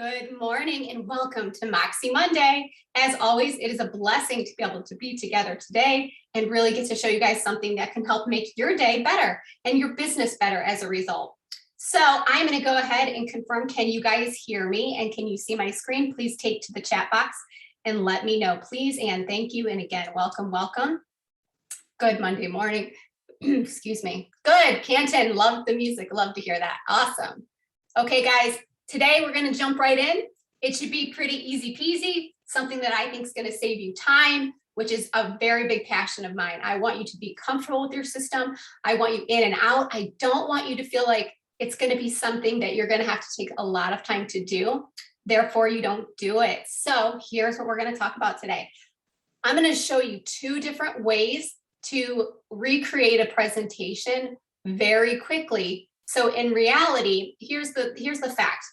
Good morning and welcome to Moxi Monday. As always, it is a blessing to be able to be together today and really get to show you guys something that can help make your day better and your business better as a result. So I'm going to go ahead and confirm, can you guys hear me and can you see my screen? Please take to the chat box and let me know, please. And thank you. And again, welcome, welcome. Good Monday morning. Excuse me. Good. Canton, love the music. Love to hear that. Awesome. Okay, guys. Today, we're going to jump right in. It should be pretty easy peasy, something that I think is going to save you time, which is a very big passion of mine. I want you to be comfortable with your system. I want you in and out. I don't want you to feel like it's going to be something that you're going to have to take a lot of time to do. Therefore, you don't do it. So here's what we're going to talk about today. I'm going to show you two different ways to recreate a presentation very quickly. So in reality, here's the fact.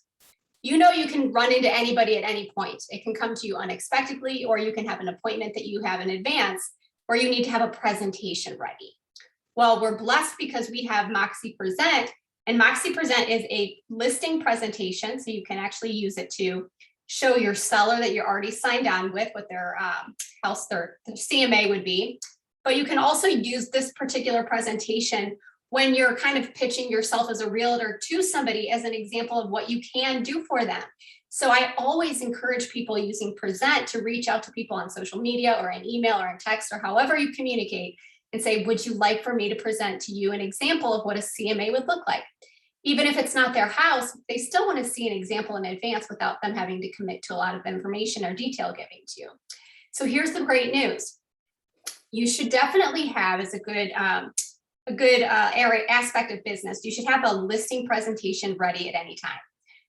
You know, you can run into anybody at any point. It can come to you unexpectedly, or you can have an appointment that you have in advance, or you need to have a presentation ready. Well, we're blessed because we have Moxi Present, and Moxi Present is a listing presentation, so you can actually use it to show your seller that you're already signed on with what their their CMA would be. But you can also use this particular presentation when you're kind of pitching yourself as a realtor to somebody as an example of what you can do for them. So I always encourage people using Present to reach out to people on social media or an email or a text or however you communicate and say, would you like for me to present to you an example of what a CMA would look like? Even if it's not their house, they still want to see an example in advance without them having to commit to a lot of information or detail giving to you. So here's the great news. You should definitely have as a good area aspect of business. You should have a listing presentation ready at any time.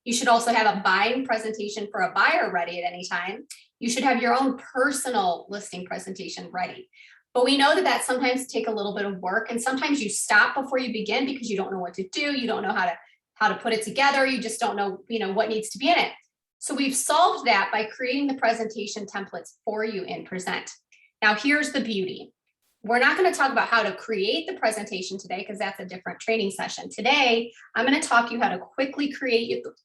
You should also have a buying presentation for a buyer ready at any time. You should have your own personal listing presentation ready. But we know that sometimes take a little bit of work, and sometimes you stop before you begin because you don't know what to do. You don't know how to put it together. You just don't know, what needs to be in it. So we've solved that by creating the presentation templates for you in Present. Now, here's the beauty. We're not going to talk about how to create the presentation today because that's a different training session. Today, I'm going to talk you how to quickly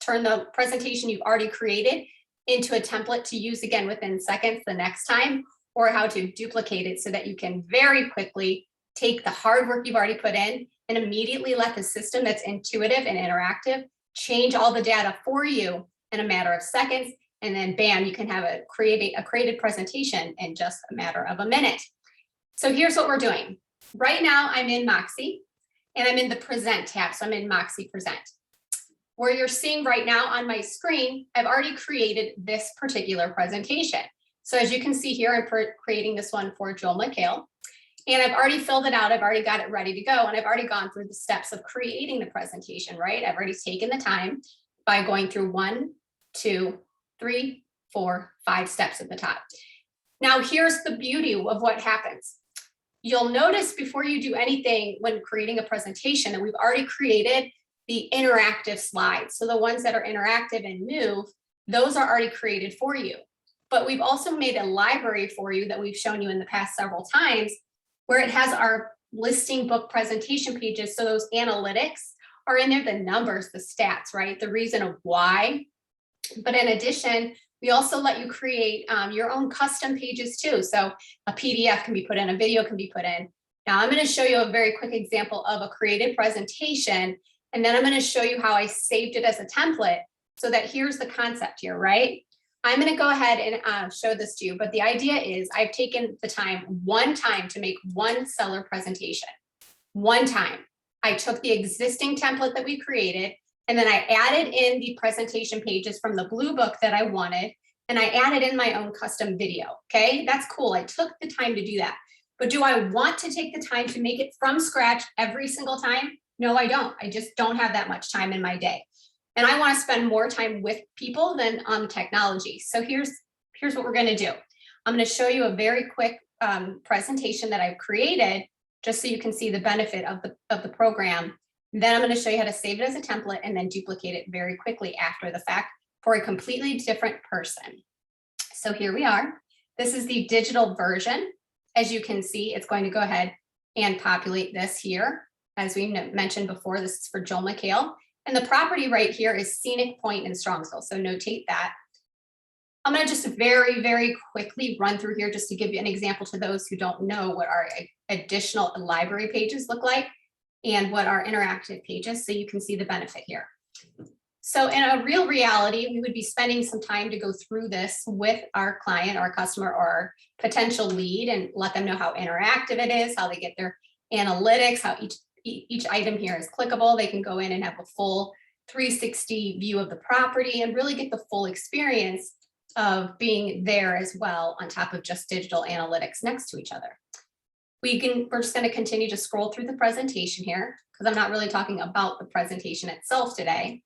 turn the presentation you've already created into a template to use again within seconds the next time, or how to duplicate it so that you can very quickly take the hard work you've already put in and immediately let the system that's intuitive and interactive change all the data for you in a matter of seconds. And then bam, you can have a created presentation in just a matter of a minute. So here's what we're doing. Right now, I'm in Moxi, and I'm in the Present tab, so I'm in Moxi Present. Where you're seeing right now on my screen, I've already created this particular presentation. So as you can see here, I'm creating this one for Joel McHale, and I've already filled it out. I've already got it ready to go, and I've already gone through the steps of creating the presentation, right? I've already taken the time by going through 1, 2, 3, 4, 5 steps at the top. Now, here's the beauty of what happens. You'll notice before you do anything when creating a presentation that we've already created the interactive slides. So the ones that are interactive and move, those are already created for you. But we've also made a library for you that we've shown you in the past several times where it has our listing book presentation pages. So those analytics are in there, the numbers, the stats, right? The reason of why. But in addition, we also let you create your own custom pages too. So a PDF can be put in, a video can be put in. Now I'm going to show you a very quick example of a created presentation, and then I'm going to show you how I saved it as a template so that here's the concept here, right? I'm going to go ahead and show this to you, but the idea is I've taken the time one time to make one seller presentation. One time. I took the existing template that we created, and then I added in the presentation pages from the blue book that I wanted, and I added in my own custom video, okay? That's cool, I took the time to do that. But do I want to take the time to make it from scratch every single time? No, I don't. I just don't have that much time in my day. And I want to spend more time with people than on technology. So here's what we're gonna do. I'm gonna show you a very quick presentation that I've created just so you can see the benefit of the program. Then I'm going to show you how to save it as a template and then duplicate it very quickly after the fact for a completely different person. So here we are. This is the digital version. As you can see, it's going to go ahead and populate this here. As we mentioned before, this is for Joel McHale. And the property right here is Scenic Point in Strongsville, so notate that. I'm going to just very, very quickly run through here just to give you an example to those who don't know what our additional library pages look like and what our interactive pages, so you can see the benefit here. So in a real reality, we would be spending some time to go through this with our client, our customer, or our potential lead and let them know how interactive it is, how they get their analytics, how each item here is clickable. They can go in and have a full 360 view of the property and really get the full experience of being there as well on top of just digital analytics next to each other. We're just going to continue to scroll through the presentation here because I'm not really talking about the presentation itself today.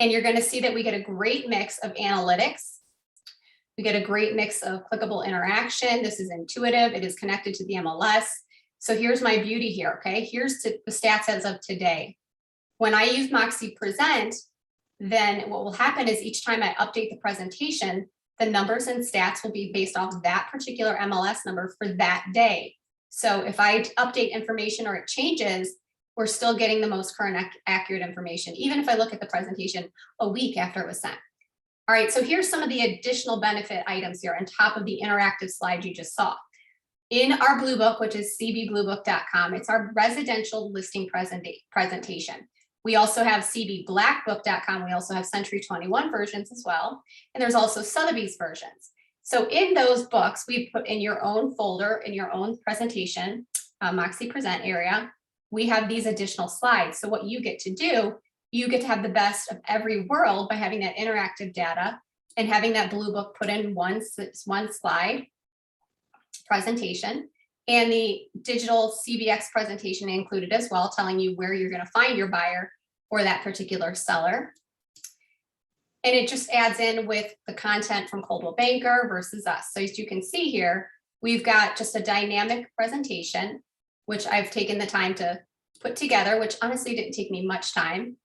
And you're going to see that we get a great mix of analytics. We get a great mix of clickable interaction. This is intuitive. It is connected to the MLS. So here's my beauty here, okay? Here's the stats as of today. When I use Moxi Present, then what will happen is each time I update the presentation, the numbers and stats will be based off of that particular MLS number for that day. So if I update information or it changes, we're still getting the most current accurate information, even if I look at the presentation a week after it was sent. All right, so here's some of the additional benefit items here on top of the interactive slide you just saw. In our Blue Book, which is cbbluebook.com, it's our residential listing presentation. We also have cbblackbook.com. We also have Century 21 versions as well. And there's also Sotheby's versions. So in those books, we put in your own folder, in your own presentation, Moxi Present area, we have these additional slides. So what you get to do, you get to have the best of every world by having that interactive data and having that Blue Book put in one slide presentation, and the digital CBX presentation included as well, telling you where you're going to find your buyer or that particular seller. And it just adds in with the content from Coldwell Banker versus us. So as you can see here, we've got just a dynamic presentation, which I've taken the time to put together, which honestly didn't take me much time.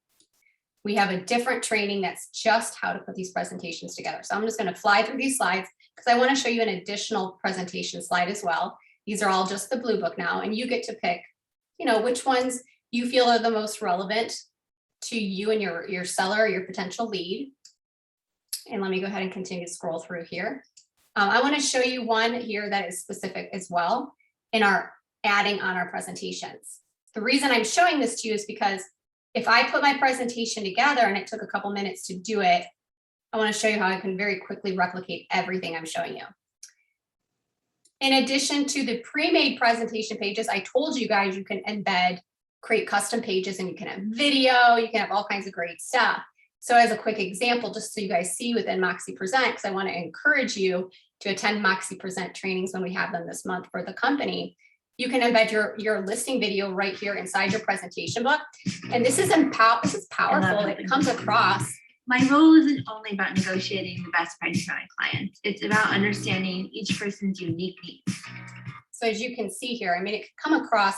We have a different training that's just how to put these presentations together. So I'm just going to fly through these slides because I want to show you an additional presentation slide as well. These are all just the Blue Book now, and you get to pick, which ones you feel are the most relevant to you and your seller or your potential lead. And let me go ahead and continue to scroll through here. I want to show you one here that is specific as well in our adding on our presentations. The reason I'm showing this to you is because if I put my presentation together and it took a couple minutes to do it, I want to show you how I can very quickly replicate everything I'm showing you. In addition to the pre-made presentation pages, I told you guys you can create custom pages, and you can have video, you can have all kinds of great stuff. So as a quick example, just so you guys see within Moxi Present, because I want to encourage you to attend Moxi Present trainings when we have them this month for the company, you can embed your listing video right here inside your presentation book. And this is powerful. It comes across. My role isn't only about negotiating the best price for my clients. It's about understanding each person's unique needs. So as you can see here, it can come across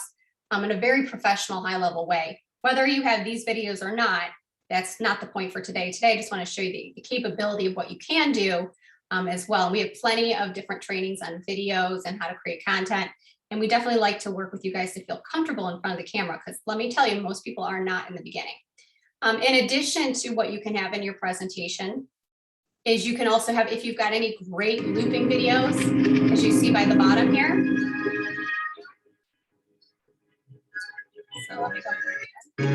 in a very professional, high-level way. Whether you have these videos or not, that's not the point for today. Today, I just want to show you the capability of what you can do as well. We have plenty of different trainings on videos and how to create content. And we definitely like to work with you guys to feel comfortable in front of the camera, because let me tell you, most people are not in the beginning. In addition to what you can have in your presentation is you can also have, if you've got any great looping videos, as you see by the bottom here. So let me go through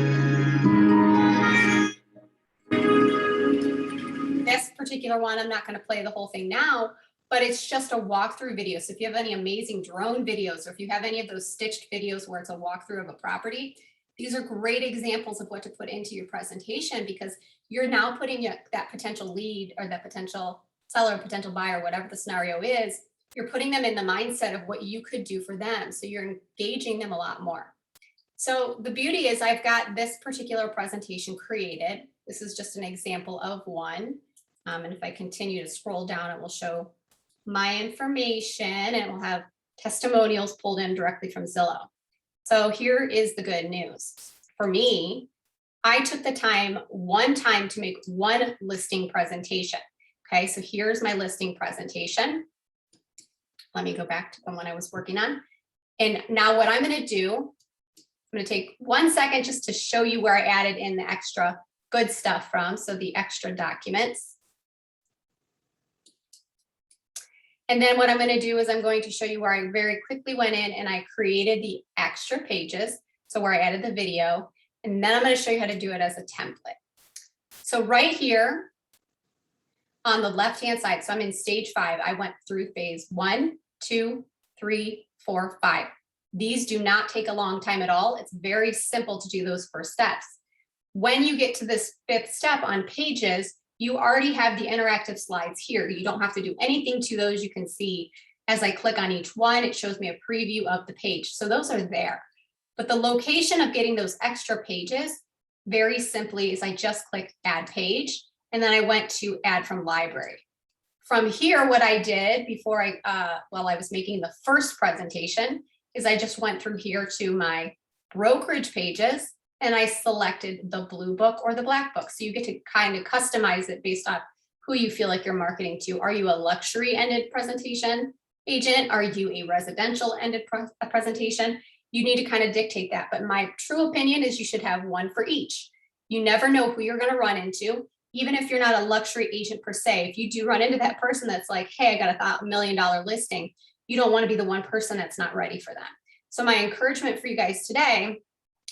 this particular one. I'm not going to play the whole thing now, but it's just a walkthrough video. So if you have any amazing drone videos, or if you have any of those stitched videos where it's a walkthrough of a property, these are great examples of what to put into your presentation, because you're now putting that potential lead or that potential seller, potential buyer, whatever the scenario is, you're putting them in the mindset of what you could do for them. So you're engaging them a lot more. So the beauty is I've got this particular presentation created. This is just an example of one. And if I continue to scroll down, it will show my information, and it will have testimonials pulled in directly from Zillow. So here is the good news. For me, I took the time one time to make one listing presentation. Okay, so here's my listing presentation. Let me go back to the one I was working on. And now what I'm going to do I'm going to take 1 second just to show you where I added in the extra good stuff from. So the extra documents. And then what I'm going to do is I'm going to show you where I very quickly went in and I created the extra pages. So where I added the video, and then I'm going to show you how to do it as a template. So right here on the left-hand side, so I'm in stage 5, I went through phase 1, 2, 3, 4, 5. These do not take a long time at all. It's very simple to do those first steps. When you get to this 5th step on pages, you already have the interactive slides here. You don't have to do anything to those. You can see as I click on each one, it shows me a preview of the page. So those are there. But the location of getting those extra pages, very simply, is I just clicked add page, and then I went to add from library. From here, what I did before while I was making the first presentation is I just went through here to my brokerage pages and I selected the blue book or the black book. So you get to kind of customize it based on who you feel like you're marketing to. Are you a luxury ended presentation agent? Are you a residential ended presentation? You need to kind of dictate that. But my true opinion is you should have one for each. You never know who you're going to run into. Even if you're not a luxury agent per se, if you do run into that person that's like, hey, I got $1 million listing, you don't want to be the one person that's not ready for them. So my encouragement for you guys today,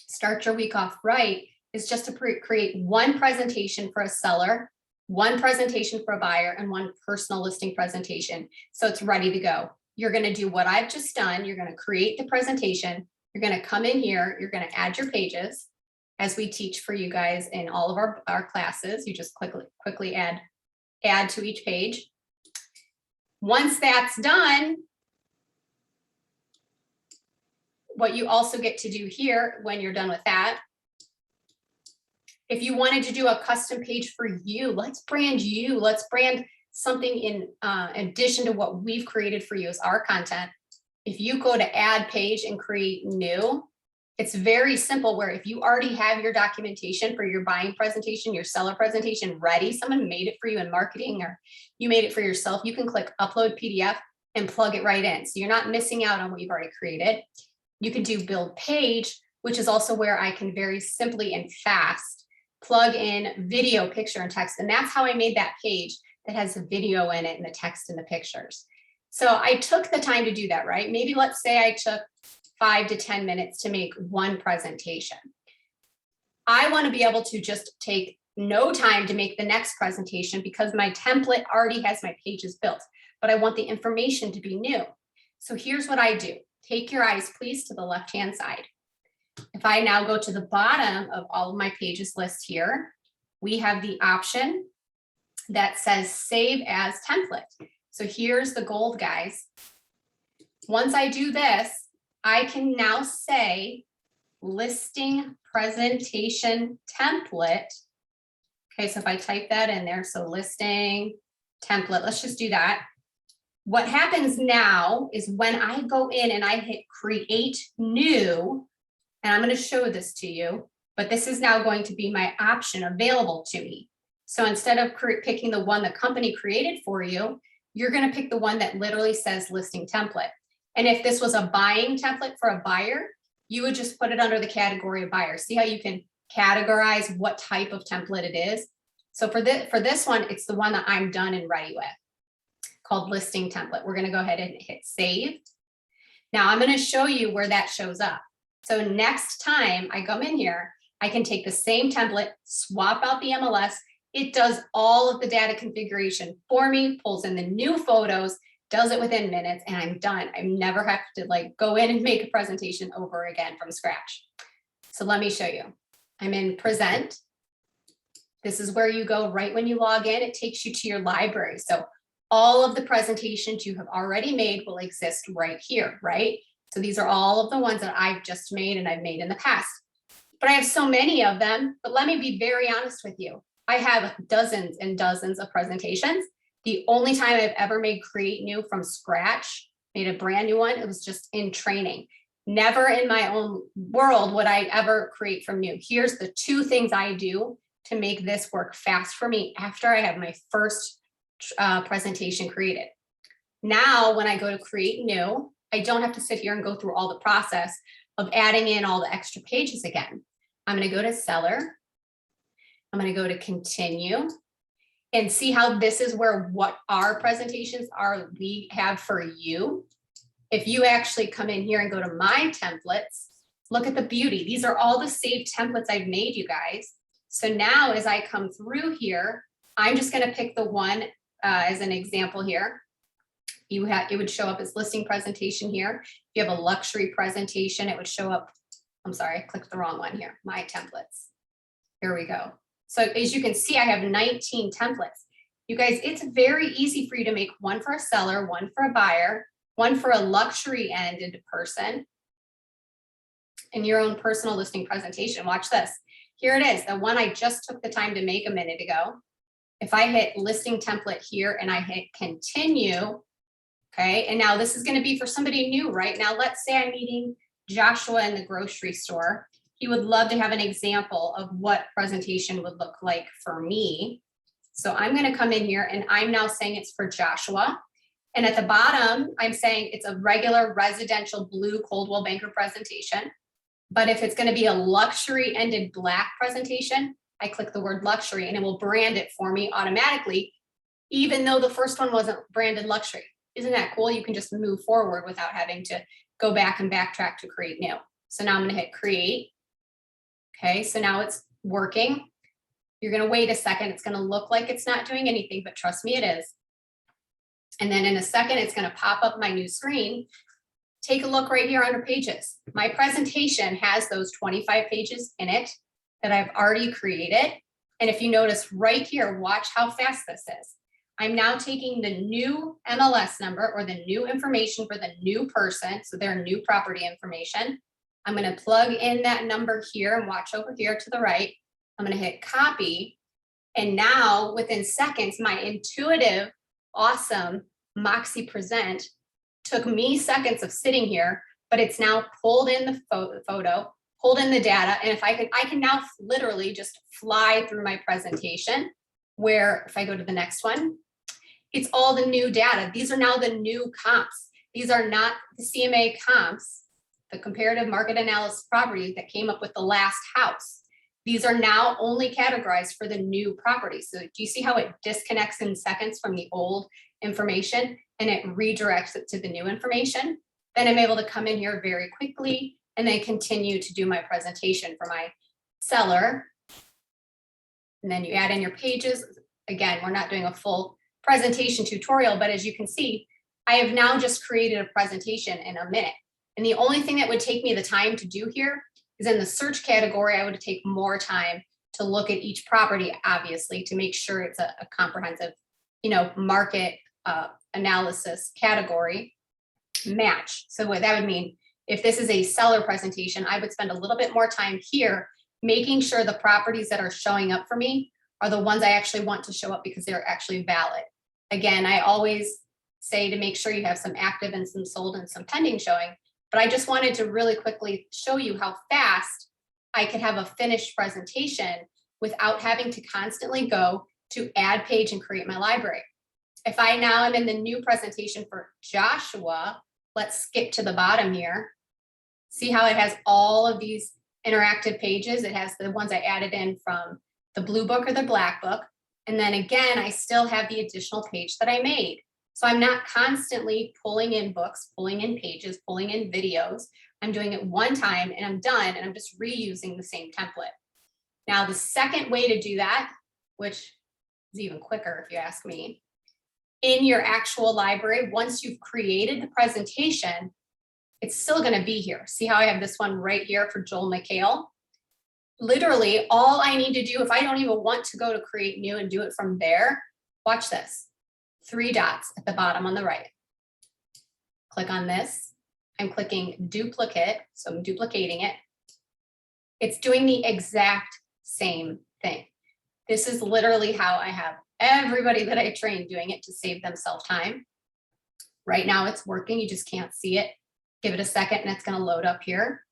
start your week off right, is just to create one presentation for a seller, one presentation for a buyer, and one personal listing presentation. So it's ready to go. You're going to do what I've just done. You're going to create the presentation. You're going to come in here. You're going to add your pages as we teach for you guys in all of our classes. You just quickly add to each page. Once that's done, what you also get to do here when you're done with that, if you wanted to do a custom page for you, let's brand you, let's brand something in addition to what we've created for you as our content. If you go to add page and create new, it's very simple where if you already have your documentation for your buying presentation, your seller presentation ready, someone made it for you in marketing or you made it for yourself, you can click upload PDF and plug it right in. So you're not missing out on what you've already created. You can do build page, which is also where I can very simply and fast plug in video, picture, and text. And that's how I made that page that has the video in it and the text and the pictures. So I took the time to do that, right? Maybe let's say I took 5 to 10 minutes to make one presentation. I want to be able to just take no time to make the next presentation because my template already has my pages built, but I want the information to be new. So here's what I do. Take your eyes, please, to the left-hand side. If I now go to the bottom of all of my pages list here, we have the option that says save as template. So here's the gold, guys. Once I do this, I can now say listing presentation template. Okay, so if I type that in there, so listing template, let's just do that. What happens now is when I go in and I hit create new, and I'm going to show this to you, but this is now going to be my option available to me. So instead of picking the one the company created for you, you're going to pick the one that literally says listing template. And if this was a buying template for a buyer, you would just put it under the category of buyer. See how you can categorize what type of template it is? So for this one, it's the one that I'm done and ready with, called listing template. We're going to go ahead and hit save. Now I'm going to show you where that shows up. So next time I come in here, I can take the same template, swap out the MLS. It does all of the data configuration for me, pulls in the new photos, does it within minutes, and I'm done. I never have to go in and make a presentation over again from scratch. So let me show you. I'm in present. This is where you go right when you log in. It takes you to your library. So all of the presentations you have already made will exist right here, right? So these are all of the ones that I've just made and I've made in the past. But I have so many of them, but let me be very honest with you. I have dozens and dozens of presentations. The only time I've ever made create new from scratch, made a brand new one, it was just in training. Never in my own world would I ever create from new. Here's the 2 things I do to make this work fast for me after I have my first presentation created. Now, when I go to create new, I don't have to sit here and go through all the process of adding in all the extra pages again. I'm going to go to seller. I'm going to go to continue and see how this is where what our presentations are we have for you. If you actually come in here and go to my templates, look at the beauty. These are all the saved templates I've made, you guys. So now as I come through here, I'm just going to pick the one as an example here. It would show up as listing presentation here. If you have a luxury presentation, it would show up. I'm sorry, I clicked the wrong one here. My templates. Here we go. So as you can see, I have 19 templates. You guys, it's very easy for you to make one for a seller, one for a buyer, one for a luxury ended person, and your own personal listing presentation. Watch this. Here it is, the one I just took the time to make a minute ago. If I hit listing template here and I hit continue, okay, and now this is going to be for somebody new, right? Now, let's say I'm meeting Joshua in the grocery store. He would love to have an example of what presentation would look like for me. So I'm going to come in here and I'm now saying it's for Joshua. And at the bottom, I'm saying it's a regular residential blue Coldwell Banker presentation. But if it's going to be a luxury ended black presentation, I click the word luxury and it will brand it for me automatically, even though the first one wasn't branded luxury. Isn't that cool? You can just move forward without having to go back and backtrack to create new. So now I'm going to hit create. Okay, so now it's working. You're going to wait a second. It's going to look like it's not doing anything, but trust me, it is. And then in a second, it's going to pop up my new screen. Take a look right here under pages. My presentation has those 25 pages in it that I've already created. And if you notice right here, watch how fast this is. I'm now taking the new MLS number or the new information for the new person. So their new property information. I'm going to plug in that number here and watch over here to the right. I'm going to hit copy. And now within seconds, my intuitive, awesome Moxi present took me seconds of sitting here, but it's now pulled in the photo, pulled in the data. And if I can now literally just fly through my presentation where if I go to the next one, it's all the new data. These are now the new comps. These are not the CMA comps, the comparative market analysis properties that came up with the last house. These are now only categorized for the new property. So do you see how it disconnects in seconds from the old information and it redirects it to the new information? Then I'm able to come in here very quickly and then continue to do my presentation for my seller. And then you add in your pages. Again, we're not doing a full presentation tutorial, but as you can see, I have now just created a presentation in a minute. And the only thing that would take me the time to do here is in the search category, I would take more time to look at each property, obviously, to make sure it's a comprehensive, market analysis category match. So what that would mean, if this is a seller presentation, I would spend a little bit more time here, making sure the properties that are showing up for me are the ones I actually want to show up because they're actually valid. Again, I always say to make sure you have some active and some sold and some pending showing, but I just wanted to really quickly show you how fast I could have a finished presentation without having to constantly go to add page and create my library. If I now am in the new presentation for Joshua, let's skip to the bottom here. See how it has all of these interactive pages. It has the ones I added in from the blue book or the black book. And then again, I still have the additional page that I made. So I'm not constantly pulling in books, pulling in pages, pulling in videos. I'm doing it one time and I'm done and I'm just reusing the same template. Now, the second way to do that, which is even quicker if you ask me, in your actual library, once you've created the presentation, it's still going to be here. See how I have this one right here for Joel McHale? Literally, all I need to do, if I don't even want to go to create new and do it from there, watch this. 3 dots at the bottom on the right. Click on this. I'm clicking duplicate, so I'm duplicating it. It's doing the exact same thing. This is literally how I have everybody that I train doing it to save themselves time. Right now it's working, you just can't see it. Give it a second and it's going to load up here.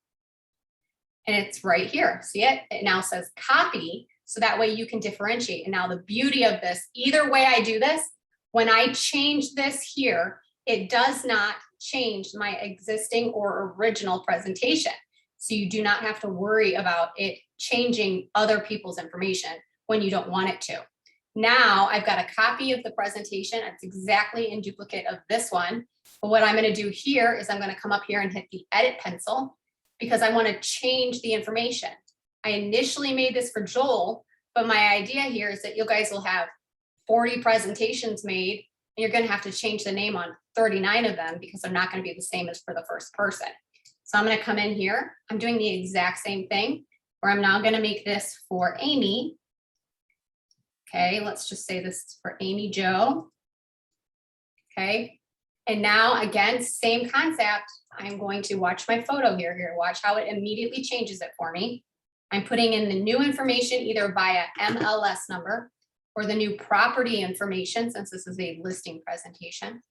And it's right here. See it? It now says copy. So that way you can differentiate. And now the beauty of this, either way I do this, when I change this here, it does not change my existing or original presentation. So you do not have to worry about it changing other people's information when you don't want it to. Now I've got a copy of the presentation. It's exactly in duplicate of this one. But what I'm going to do here is I'm going to come up here and hit the edit pencil because I want to change the information. I initially made this for Joel, but my idea here is that you guys will have 40 presentations made and you're going to have to change the name on 39 of them because they're not going to be the same as for the first person. So I'm going to come in here. I'm doing the exact same thing where I'm now going to make this for Amy. Okay, let's just say this is for Amy Jo. Okay, and now again, same concept. I'm going to watch my photo here. Watch how it immediately changes it for me. I'm putting in the new information either via MLS number or the new property information, since this is a listing presentation.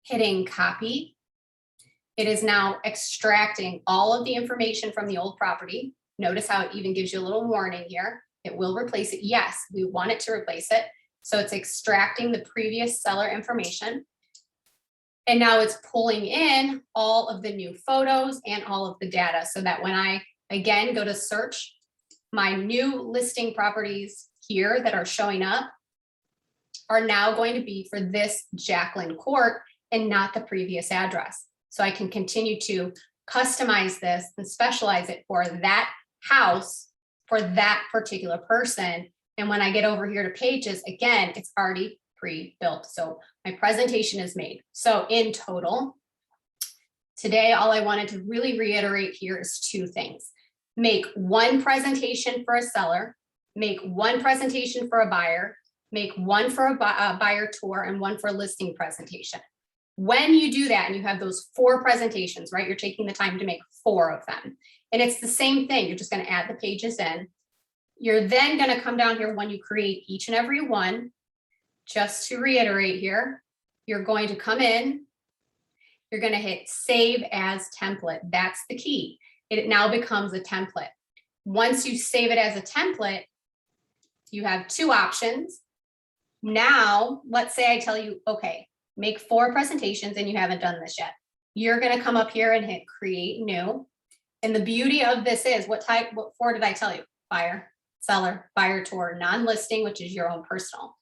Hitting copy. It is now extracting all of the information from the old property. Notice how it even gives you a little warning here. It will replace it. Yes, we want it to replace it. So it's extracting the previous seller information. And now it's pulling in all of the new photos and all of the data so that when I, again, go to search, my new listing properties here that are showing up are now going to be for this Jacqueline Court and not the previous address. So I can continue to customize this and specialize it for that house for that particular person. And when I get over here to pages, again, it's already pre-built. So my presentation is made. So in total, today, all I wanted to really reiterate here is two things. Make one presentation for a seller, make one presentation for a buyer, make one for a buyer tour and one for a listing presentation. When you do that and you have those 4 presentations, right, you're taking the time to make 4 of them. And it's the same thing. You're just going to add the pages in. You're then going to come down here when you create each and every one. Just to reiterate here, you're going to come in. You're going to hit save as template. That's the key. It now becomes a template. Once you save it as a template, you have 2 options. Now, let's say I tell you, okay, make 4 presentations and you haven't done this yet. You're going to come up here and hit create new. And the beauty of this is what 4 did I tell you? Buyer, seller, buyer tour, non-listing, which is your own personal.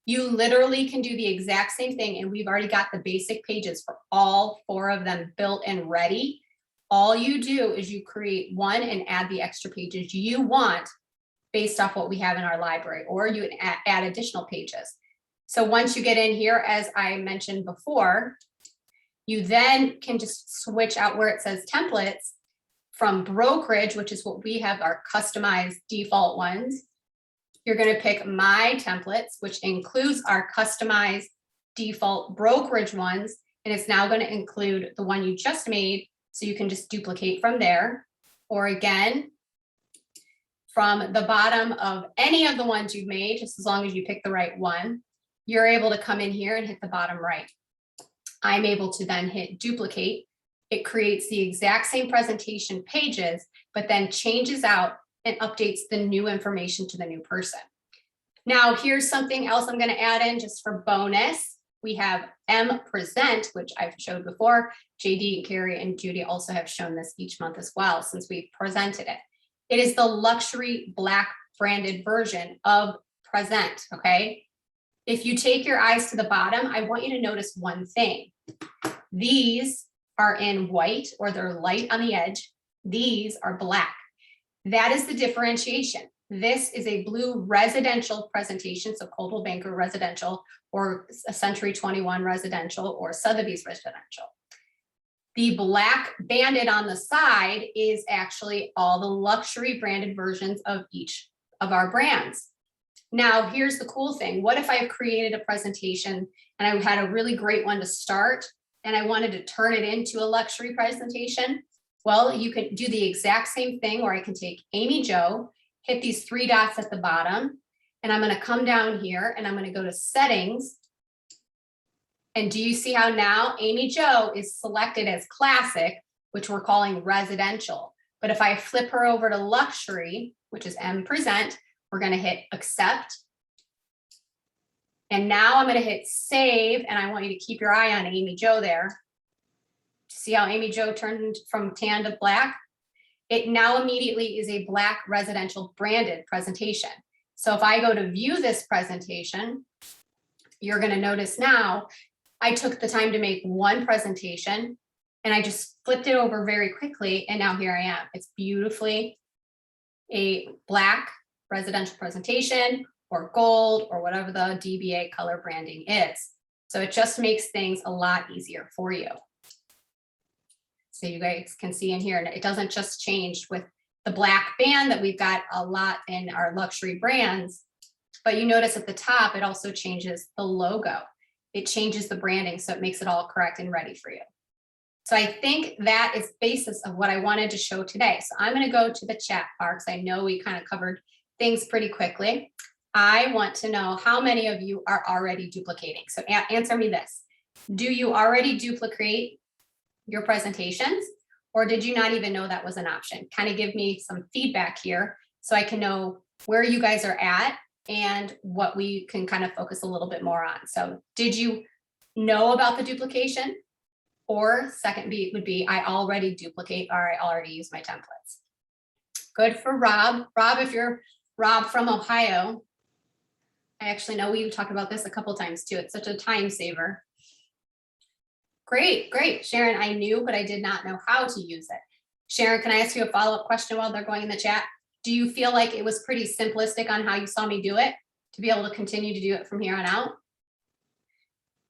You literally can do the exact same thing. And we've already got the basic pages for all 4 of them built and ready. All you do is you create one and add the extra pages you want based off what we have in our library, or you add additional pages. So once you get in here, as I mentioned before, you then can just switch out where it says templates from brokerage, which is what we have, our customized default ones. You're going to pick my templates, which includes our customized default brokerage ones. And it's now going to include the one you just made. So you can just duplicate from there. Or again, from the bottom of any of the ones you've made, just as long as you pick the right one, you're able to come in here and hit the bottom right. I'm able to then hit duplicate. It creates the exact same presentation pages, but then changes out and updates the new information to the new person. Now, here's something else I'm going to add in just for bonus. We have present, which I've showed before. JD, Carrie, and Judy also have shown this each month as well since we've presented it. It is the luxury Black branded version of present, okay? If you take your eyes to the bottom, I want you to notice one thing. These are in white, or they're light on the edge. These are black. That is the differentiation. This is a blue residential presentation, so Coldwell Banker residential, or a Century 21 residential, or Sotheby's residential. The black banded on the side is actually all the luxury branded versions of each of our brands. Now, here's the cool thing. What if I created a presentation and I had a really great one to start and I wanted to turn it into a luxury presentation? Well, you can do the exact same thing where I can take Amy Jo, hit these 3 dots at the bottom, and I'm going to come down here and I'm going to go to settings. And do you see how now Amy Jo is selected as classic, which we're calling residential. But if I flip her over to luxury, which is present, we're going to hit accept. And now I'm going to hit save. And I want you to keep your eye on Amy Jo there. See how Amy Jo turned from tan to black? it now immediately is a Black residential branded presentation. So if I go to view this presentation, you're going to notice now I took the time to make one presentation and I just flipped it over very quickly. And now here I am. It's beautifully a Black residential presentation or gold or whatever the DBA color branding is. So it just makes things a lot easier for you. So you guys can see in here, and it doesn't just change with the Black band that we've got a lot in our luxury brands, but you notice at the top, it also changes the logo. It changes the branding, so it makes it all correct and ready for you. So I think that is the basis of what I wanted to show today. So I'm going to go to the chat bar because I know we kind of covered things pretty quickly. I want to know how many of you are already duplicating. So answer me this. Do you already duplicate your presentations, or did you not even know that was an option? Kind of give me some feedback here so I can know where you guys are at and what we can kind of focus a little bit more on. So did you know about the duplication? Or second B would be, I already duplicate or I already use my templates. Good for Rob. Rob, if you're Rob from Ohio, I actually know we've talked about this a couple times too. It's such a time saver. Great, great. Sharon, I knew, but I did not know how to use it. Sharon, can I ask you a follow-up question while they're going in the chat? Do you feel like it was pretty simplistic on how you saw me do it to be able to continue to do it from here on out?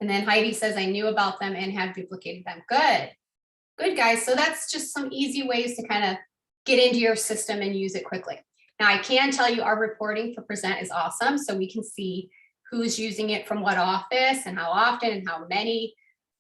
And then Heidi says, I knew about them and have duplicated them. Good, good guys. So that's just some easy ways to kind of get into your system and use it quickly. Now I can tell you our reporting for Present is awesome. So we can see who's using it from what office and how often and how many.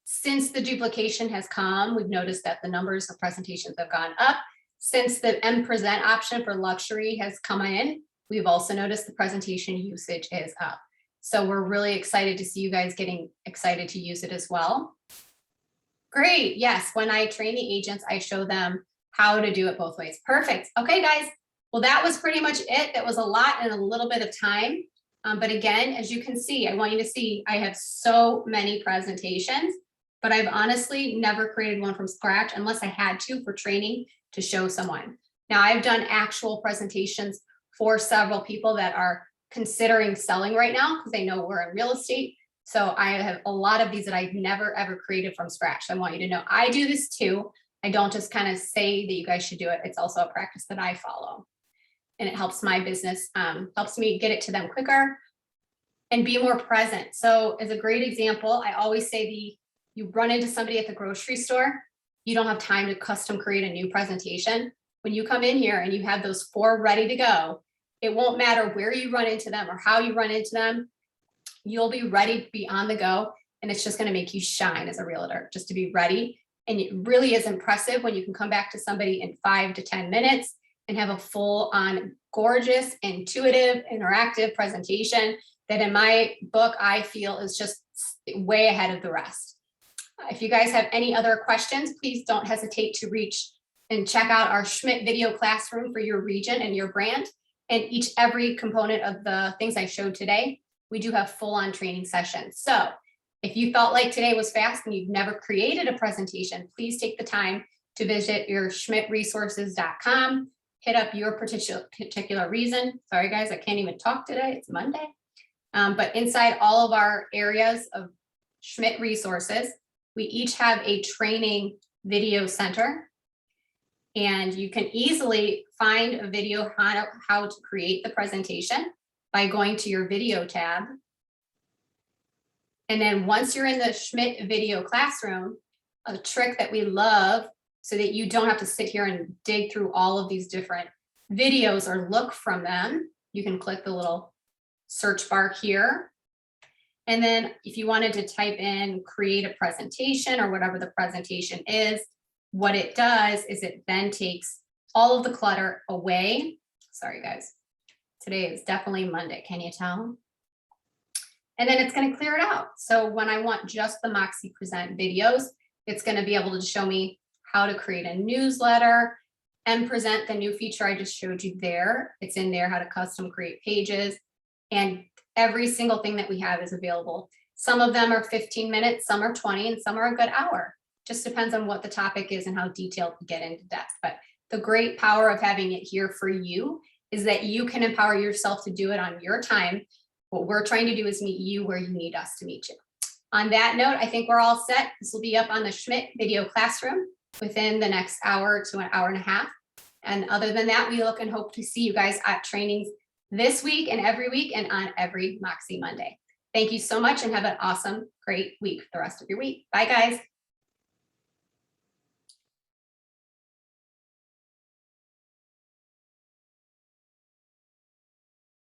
Since the duplication has come, we've noticed that the numbers of presentations have gone up. Since the M Present option for luxury has come in, we've also noticed the presentation usage is up. So we're really excited to see you guys getting excited to use it as well. Great. Yes. When I train the agents, I show them how to do it both ways. Perfect. Okay, guys. Well, that was pretty much it. That was a lot in a little bit of time. But again, as you can see, I want you to see, I have so many presentations, but I've honestly never created one from scratch unless I had to for training to show someone. Now I've done actual presentations for several people that are considering selling right now because they know we're in real estate. So I have a lot of these that I've never ever created from scratch. So I want you to know I do this too. I don't just kind of say that you guys should do it. It's also a practice that I follow. And it helps my business, helps me get it to them quicker and be more present. So as a great example, I always say you run into somebody at the grocery store, you don't have time to custom create a new presentation. When you come in here and you have those 4 ready to go, it won't matter where you run into them or how you run into them. You'll be ready to be on the go. And it's just going to make you shine as a realtor, just to be ready. And it really is impressive when you can come back to somebody in 5 to 10 minutes and have a full on gorgeous, intuitive, interactive presentation that in my book, I feel is just way ahead of the rest. If you guys have any other questions, please don't hesitate to reach and check out our Schmidt video classroom for your region and your brand. And every component of the things I showed today, we do have full on training sessions. So if you felt like today was fast and you've never created a presentation, please take the time to visit your schmidtresources.com, hit up your particular reason. Sorry guys, I can't even talk today, it's Monday. But inside all of our areas of Schmidt Resources, we each have a training video center. And you can easily find a video on how to create the presentation by going to your video tab. And then once you're in the Schmidt video classroom, a trick that we love so that you don't have to sit here and dig through all of these different videos or look from them, you can click the little search bar here. And then if you wanted to type in create a presentation or whatever the presentation is, what it does is it then takes all of the clutter away. Sorry, guys. Today is definitely Monday. Can you tell? And then it's going to clear it out. So when I want just the Moxi Present videos, it's going to be able to show me how to create a newsletter and present the new feature I just showed you there. It's in there, how to custom create pages. And every single thing that we have is available. Some of them are 15 minutes, some are 20, and some are a good hour. Just depends on what the topic is and how detailed we get into depth. But The great power of having it here for you is that you can empower yourself to do it on your time. What we're trying to do is meet you where you need us to meet you. On that note, I think we're all set. This will be up on the Schmidt video classroom within the next hour to an hour and a half. And other than that, we look and hope to see you guys at trainings this week and every week and on every Moxi Monday. Thank you so much and have an awesome, great week for the rest of your week. Bye, guys.